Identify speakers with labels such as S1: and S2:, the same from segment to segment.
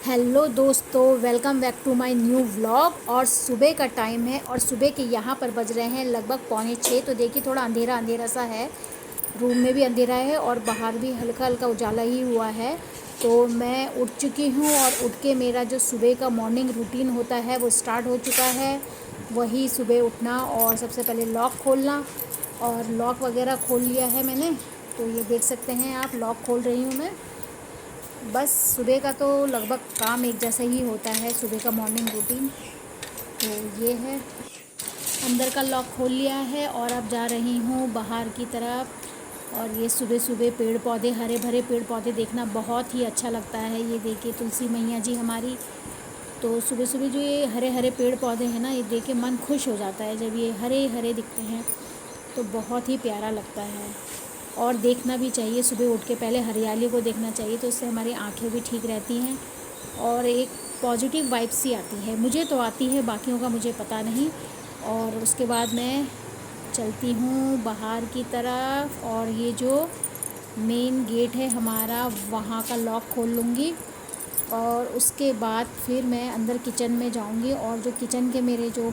S1: Hello दोस्तों, welcome back to my new vlog. और सुबह का टाइम है और सुबह के यहाँ पर बज रहे हैं लगभग 5:45। तो देखिए थोड़ा अंधेरा अंधेरा सा है, रूम में भी अंधेरा है और बाहर भी हल्का हल्का उजाला ही हुआ है। तो मैं उठ चुकी हूँ और उठ के मेरा जो सुबह का मॉर्निंग रूटीन होता है वो स्टार्ट हो चुका है। वही सुबह उठना और सबसे पहले लॉक खोलना, और लॉक वगैरह खोल लिया है मैंने। तो ये देख सकते हैं आप, लॉक खोल रही हूँ मैं। बस सुबह का तो लगभग काम एक जैसा ही होता है, सुबह का मॉर्निंग रूटीन। तो ये है, अंदर का लॉक खोल लिया है और अब जा रही हूँ बाहर की तरफ। और ये सुबह सुबह पेड़ पौधे, हरे भरे पेड़ पौधे देखना बहुत ही अच्छा लगता है। ये देखिए तुलसी मैया जी हमारी। तो सुबह सुबह जो ये हरे हरे पेड़ पौधे हैं ना, ये देख के मन खुश हो जाता है। जब ये हरे हरे दिखते हैं तो बहुत ही प्यारा लगता है। और देखना भी चाहिए, सुबह उठ के पहले हरियाली को देखना चाहिए, तो उससे हमारी आंखें भी ठीक रहती हैं और एक पॉजिटिव वाइब सी आती है। मुझे तो आती है, बाकियों का मुझे पता नहीं। और उसके बाद मैं चलती हूँ बाहर की तरफ और ये जो मेन गेट है हमारा, वहाँ का लॉक खोल लूँगी। और उसके बाद फिर मैं अंदर किचन में जाऊँगी और जो किचन के मेरे जो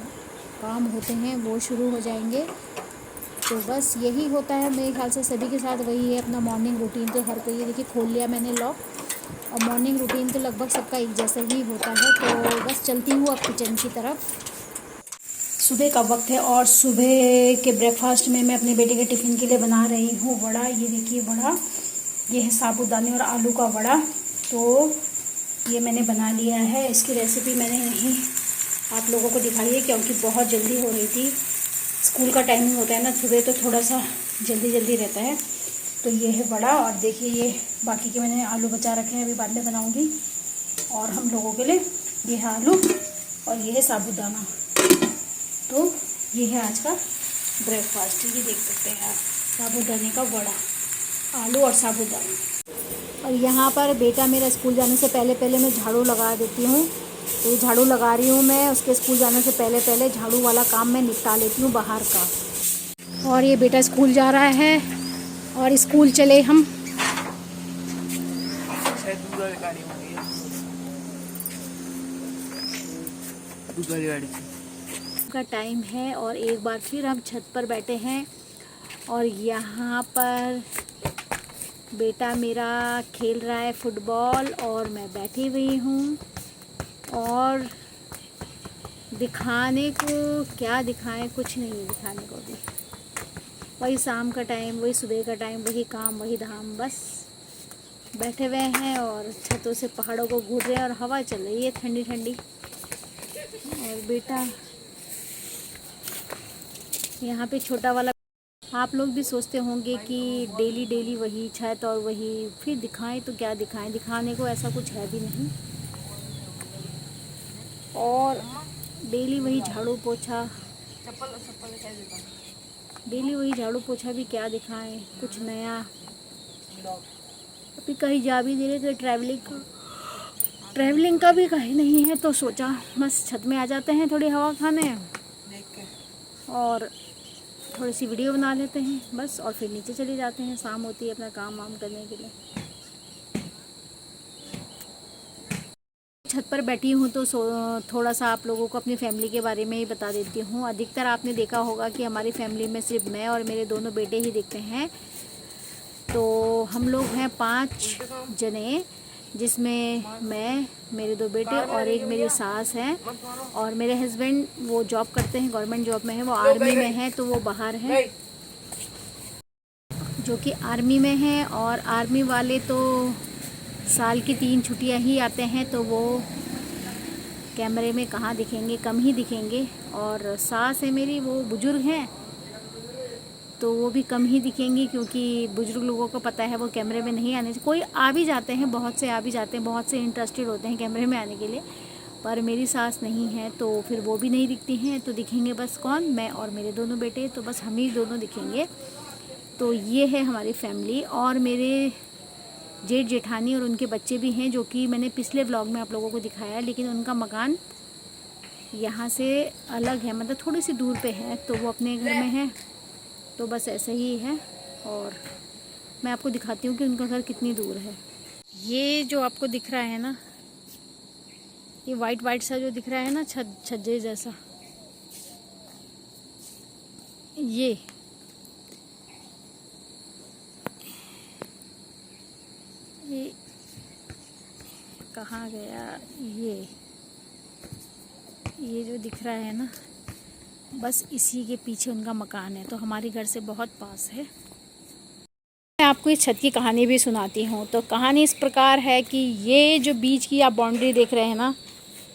S1: काम होते हैं वो शुरू हो जाएंगे। तो बस यही होता है मेरे ख्याल से सभी के साथ, वही है अपना मॉर्निंग रूटीन। तो हर कोई, ये देखिए खोल लिया मैंने लॉक। और मॉर्निंग रूटीन तो लगभग सबका एक जैसा ही होता है। तो बस चलती हूँ अब किचन की तरफ। सुबह का वक्त है और सुबह के ब्रेकफास्ट में मैं अपने बेटे के टिफ़िन के लिए बना रही हूँ वड़ा। ये देखिए वड़ा, ये है साबूदाने और आलू का वड़ा। तो ये मैंने बना लिया है। इसकी रेसिपी मैंने नहीं आप लोगों को दिखाई है क्योंकि बहुत जल्दी हो रही थी। स्कूल का टाइमिंग होता है ना सुबह, तो थोड़ा सा जल्दी जल्दी रहता है। तो ये है वड़ा। और देखिए ये बाकी के मैंने आलू बचा रखे हैं, अभी बाद में बनाऊंगी। और हम लोगों के लिए ये है आलू और ये है साबूदाना। तो ये है आज का ब्रेकफास्ट। ये देख सकते हैं आप, साबूदाने का वड़ा, आलू और साबूदाना। और यहाँ पर बेटा मेरा स्कूल जाने से पहले पहले मैं झाड़ू लगा देती हूँ। तो ये झाड़ू लगा रही हूँ मैं, उसके स्कूल जाने से पहले पहले झाड़ू वाला काम मैं निपटा लेती हूँ बाहर का। और ये बेटा स्कूल जा रहा है और स्कूल चले हम। का टाइम है और एक बार फिर हम छत पर बैठे हैं और यहाँ पर बेटा मेरा खेल रहा है फुटबॉल और मैं बैठी हुई हूँ। और दिखाने को क्या दिखाएं, कुछ नहीं है दिखाने को भी। वही शाम का टाइम, वही सुबह का टाइम, वही काम वही धाम। बस बैठे हुए हैं और छतों से पहाड़ों को घूर रहे हैं और हवा चल रही है ठंडी ठंडी। और बेटा यहाँ पे छोटा वाला। आप लोग भी सोचते होंगे कि डेली डेली वही छत और वही, फिर दिखाएं तो क्या दिखाएं, दिखाने को ऐसा कुछ है भी नहीं। और डेली वही झाड़ू पोछा, डेली वही झाड़ू पोछा भी क्या दिखाएं, कुछ नया। अभी कहीं जा भी नहीं रहे, तो ट्रैवलिंग का भी कहीं नहीं है। तो सोचा बस छत में आ जाते हैं थोड़ी हवा खाने और थोड़ी सी वीडियो बना लेते हैं बस, और फिर नीचे चले जाते हैं। शाम होती है अपना काम वाम करने के लिए। छत पर बैठी हूँ तो थोड़ा सा आप लोगों को अपनी फैमिली के बारे में ही बता देती हूँ। अधिकतर आपने देखा होगा कि हमारी फैमिली में सिर्फ मैं और मेरे दोनों बेटे ही दिखते हैं। तो हम लोग हैं 5 जने, जिसमें मैं, मेरे 2 बेटे और एक मेरी सास हैं। और मेरे हस्बैंड वो जॉब करते हैं, गवर्नमेंट जॉब में है, वो आर्मी में है। तो वो बाहर हैं, जो कि आर्मी में हैं। और आर्मी वाले तो साल की 3 छुट्टियां ही आते हैं, तो वो कैमरे में कहाँ दिखेंगे, कम ही दिखेंगे। और सास है मेरी, वो बुजुर्ग हैं, तो वो भी कम ही दिखेंगी क्योंकि बुजुर्ग लोगों को पता है वो कैमरे में नहीं आने से। कोई आ भी जाते हैं, बहुत से आ भी जाते हैं, बहुत से इंटरेस्टेड होते हैं कैमरे में आने के लिए। पर मेरी सास नहीं है तो फिर वो भी नहीं दिखती हैं। तो दिखेंगे बस कौन, मैं और मेरे दोनों बेटे। तो बस हम ही दोनों दिखेंगे। तो ये है हमारी फैमिली। और मेरे जेठ जेठानी और उनके बच्चे भी हैं, जो कि मैंने पिछले व्लॉग में आप लोगों को दिखाया, लेकिन उनका मकान यहाँ से अलग है, मतलब थोड़ी सी दूर पे है, तो वो अपने घर में है। तो बस ऐसे ही है। और मैं आपको दिखाती हूँ कि उनका घर कितनी दूर है। ये जो आपको दिख रहा है ना, ये वाइट वाइट सा जो दिख रहा है ना, छज्जे जैसा, ये कहाँ गया, ये जो दिख रहा है ना, बस इसी के पीछे उनका मकान है, तो हमारे घर से बहुत पास है। मैं आपको इस छत की कहानी भी सुनाती हूँ। तो कहानी इस प्रकार है कि ये जो बीच की आप बाउंड्री देख रहे हैं ना,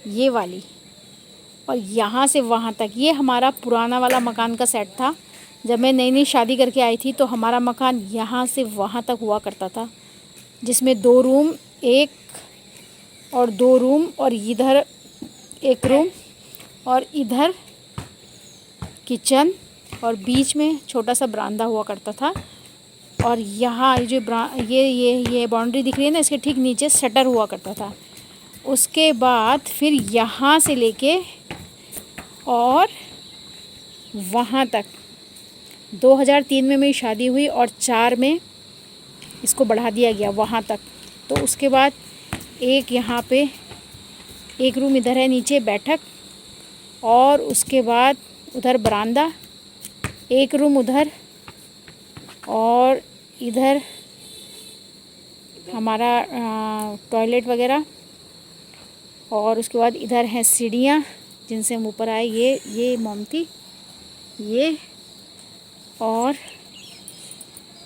S1: ये वाली, और यहाँ से वहाँ तक, ये हमारा पुराना वाला मकान का सेट था। जब मैं नई नई शादी करके आई थी तो हमारा मकान यहाँ से वहाँ तक हुआ करता था, जिसमें 2 रूम, 1 और 2 रूम, और इधर 1 रूम, और इधर किचन, और बीच में छोटा सा बरामदा हुआ करता था। और यहाँ जो ये बाउंड्री दिख रही है ना, इसके ठीक नीचे शटर हुआ करता था। उसके बाद फिर यहाँ से लेके और वहाँ तक 2003 में मेरी शादी हुई, और 4 में इसको बढ़ा दिया गया वहाँ तक। तो उसके बाद एक यहाँ पे 1 रूम इधर है नीचे बैठक, और उसके बाद उधर बरामदा, 1 रूम उधर, और इधर हमारा टॉयलेट वगैरह, और उसके बाद इधर हैं सीढ़ियाँ जिनसे हम ऊपर आए, ये मोमती, ये, और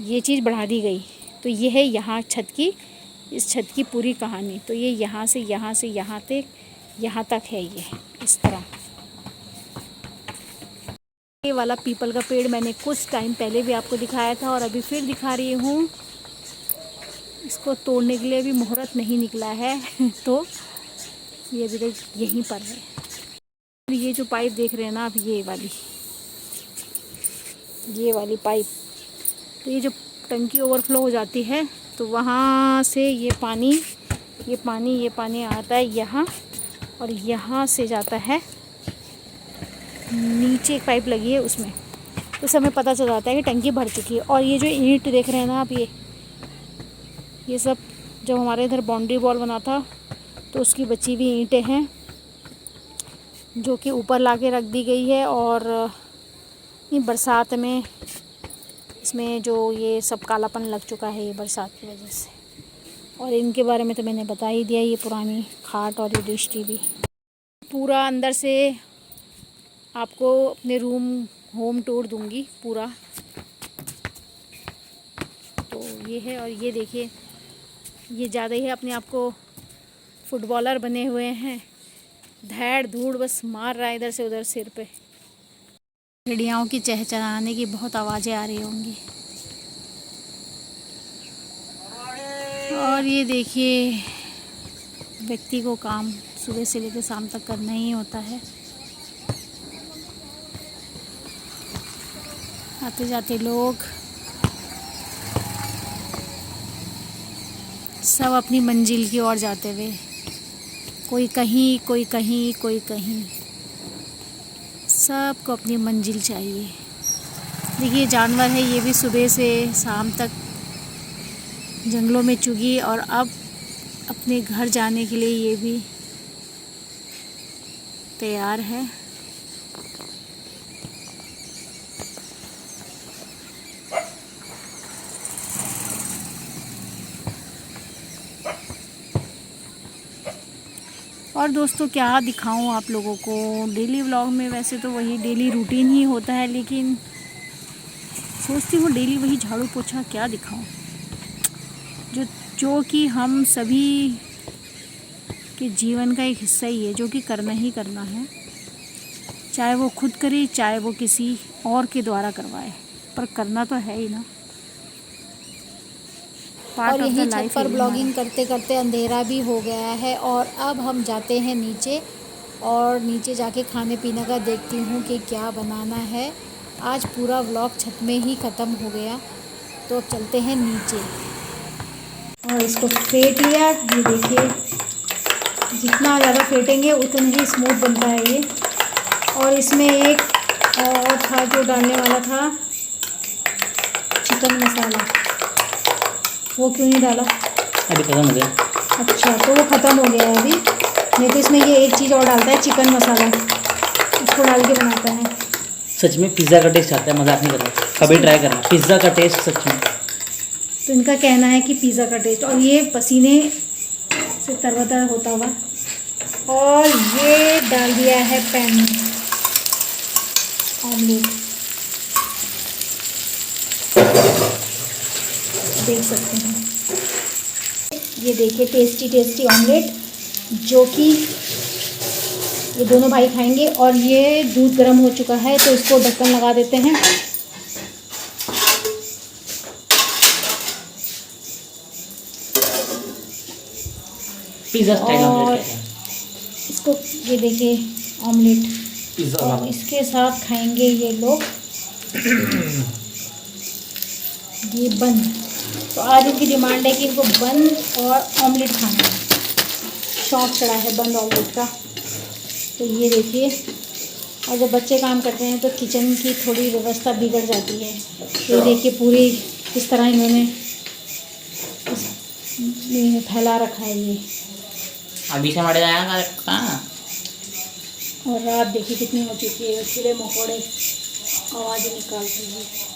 S1: ये चीज़ बढ़ा दी गई। तो ये है यहाँ छत की, इस छत की पूरी कहानी। तो ये यहाँ से यहाँ तक है, ये इस तरह। ये वाला पीपल का पेड़ मैंने कुछ टाइम पहले भी आपको दिखाया था, और अभी फिर दिखा रही हूँ। इसको तोड़ने के लिए भी मुहूर्त नहीं निकला है तो ये भी यहीं पर है। ये जो पाइप देख रहे हैं ना आप, ये वाली पाइप, तो ये जो टंकी ओवरफ्लो हो जाती है तो वहाँ से ये पानी आता है यहाँ, और यहाँ से जाता है नीचे, एक पाइप लगी है उसमें, तो हमें पता चल जाता है कि टंकी भर चुकी है। और ये जो ईंट देख रहे हैं ना आप, ये सब जब हमारे इधर बाउंड्री वॉल बना था तो उसकी बची हुई ईंटें हैं, जो कि ऊपर लाके रख दी गई है। और ये बरसात में इसमें जो ये सब कालापन लग चुका है, ये बरसात की वजह से। और इनके बारे में तो मैंने बता ही दिया, ये पुरानी खाट और ये डिश टीवी। पूरा अंदर से आपको अपने रूम होम टूर दूंगी पूरा। तो ये है, और ये देखिए, ये ज़्यादा ही अपने आप को फुटबॉलर बने हुए हैं, धैड़ धूड़ बस मार रहा है इधर से उधर सिर पे। चिड़ियाओं की चहचहाने की बहुत आवाज़ें आ रही होंगी। और ये देखिए, व्यक्ति को काम सुबह से लेकर शाम तक करना ही होता है। आते जाते लोग सब अपनी मंजिल की ओर जाते हुए, कोई कहीं, कोई कहीं, कोई कहीं, सबको अपनी मंजिल चाहिए। देखिए जानवर है, ये भी सुबह से शाम तक जंगलों में चुगी, और अब अपने घर जाने के लिए ये भी तैयार है। और दोस्तों क्या दिखाऊं आप लोगों को, डेली व्लॉग में वैसे तो वही डेली रूटीन ही होता है, लेकिन सोचती हूँ डेली वही झाड़ू पोछा क्या दिखाऊं, जो कि हम सभी के जीवन का एक हिस्सा ही है, जो कि करना ही करना है, चाहे वो खुद करे चाहे वो किसी और के द्वारा करवाए, पर करना तो है ही ना।
S2: और यहीं छत पर ब्लॉगिंग करते करते अंधेरा भी हो गया है, और अब हम जाते हैं नीचे, और नीचे जाके खाने पीने का देखती हूँ कि क्या बनाना है। आज पूरा व्लॉग छत में ही ख़त्म हो गया, तो चलते हैं नीचे। और इसको फेंट लिया, ये देखिए जितना ज़्यादा फेंटेंगे उतना ही स्मूथ बनता है ये। और इसमें एक और था जो डालने वाला था, चिकन मसाला, वो क्यों नहीं डाला?
S3: अभी ख़त्म हो गया।
S2: अच्छा, तो वो ख़त्म हो गया है अभी।
S1: नहीं तो इसमें ये एक चीज़ और डालता है, चिकन मसाला, उसको डाल के बनाता है।
S3: सच में पिज़्ज़ा का टेस्ट आता है, मजाक नहीं कर रहा, कभी ट्राई करना पिज़्ज़ा का टेस्ट सच में।
S1: तो इनका कहना है कि पिज़्ज़ा का टेस्ट, और ये पसीने से तरबतर होता हुआ। और ये डाल दिया है पैन में ऑमलेट, देख सकते हैं। ये देखिए टेस्टी टेस्टी ऑमलेट, जो कि ये दोनों भाई खाएंगे। और ये दूध गर्म हो चुका है, तो इसको ढक्कन लगा देते हैं।
S3: पिज़्ज़ा स्टाइल
S1: और
S3: ऑमलेट कहते हैं।
S1: इसको ये देखिए ऑमलेट,
S3: पिज़्ज़ा
S1: और इसके साथ खाएंगे ये लोग ये बन। तो आज इनकी डिमांड है कि इनको बन और ऑमलेट खाना है, शौक चढ़ा है बन ऑमलेट का। तो ये देखिए, और जब बच्चे काम करते हैं तो किचन की थोड़ी व्यवस्था बिगड़ जाती है। तो देखिए पूरी किस तरह इन्होंने फैला रखा है ये।
S3: अभी से मर जाएगा कहाँ।
S1: और रात देखिए कितनी हो चुकी है, कीड़े मकोड़े आवाज़ें निकालती है।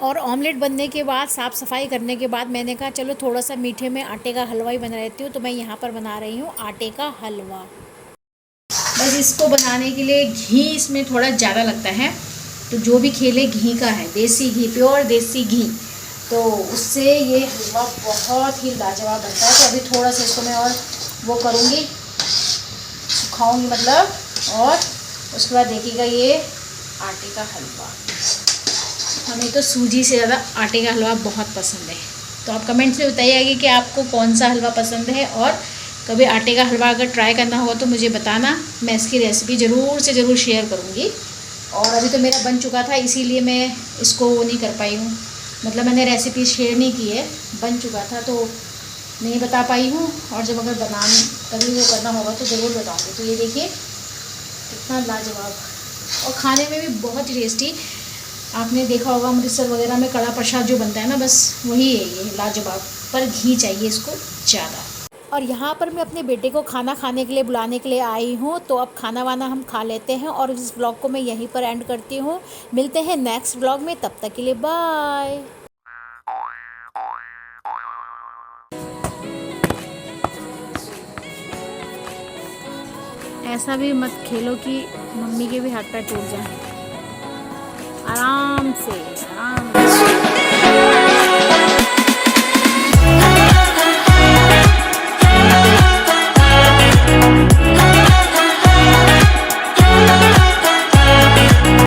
S1: और ऑमलेट बनने के बाद, साफ़ सफाई करने के बाद, मैंने कहा चलो थोड़ा सा मीठे में आटे का हलवा ही बना लेती हूँ। तो मैं यहाँ पर बना रही हूँ आटे का हलवा। बस इसको बनाने के लिए घी इसमें थोड़ा ज़्यादा लगता है, तो जो भी खेले घी का है, देसी घी, प्योर देसी घी, तो उससे ये हलवा बहुत ही लाजवाब बनता है। तो अभी थोड़ा सा इसको मैं और वो करूँगी, सुखाऊँगी मतलब, और उसके बाद देखिएगा ये आटे का हलवा। हमें तो सूजी से ज़्यादा आटे का हलवा बहुत पसंद है। तो आप कमेंट्स में बताइएगा कि आपको कौन सा हलवा पसंद है, और कभी आटे का हलवा अगर ट्राई करना हो तो मुझे बताना, मैं इसकी रेसिपी ज़रूर से ज़रूर शेयर करूँगी। और अभी तो मेरा बन चुका था, इसीलिए मैं इसको वो नहीं कर पाई हूँ, मतलब मैंने रेसिपी शेयर नहीं की है, बन चुका था तो नहीं बता पाई हूँ। और जब अगर बनाने कभी वो करना होगा तो ज़रूर बताऊँगी। तो ये देखिए कितना लाजवाब, और खाने में भी बहुत ही टेस्टी। आपने देखा होगा अमृतसर वगैरह में कड़ा प्रसाद जो बनता है ना, बस वही है ये लाजवाब, पर घी चाहिए इसको ज़्यादा। और यहाँ पर मैं अपने बेटे को खाना खाने के लिए बुलाने के लिए आई हूँ। तो अब खाना वाना हम खा लेते हैं, और इस ब्लॉग को मैं यहीं पर एंड करती हूँ। मिलते हैं नेक्स्ट ब्लॉग में, तब तक के लिए बाय। ऐसा भी मत खेलो कि मम्मी के भी हाथ पैर टूट जाए। आराम से, आराम से।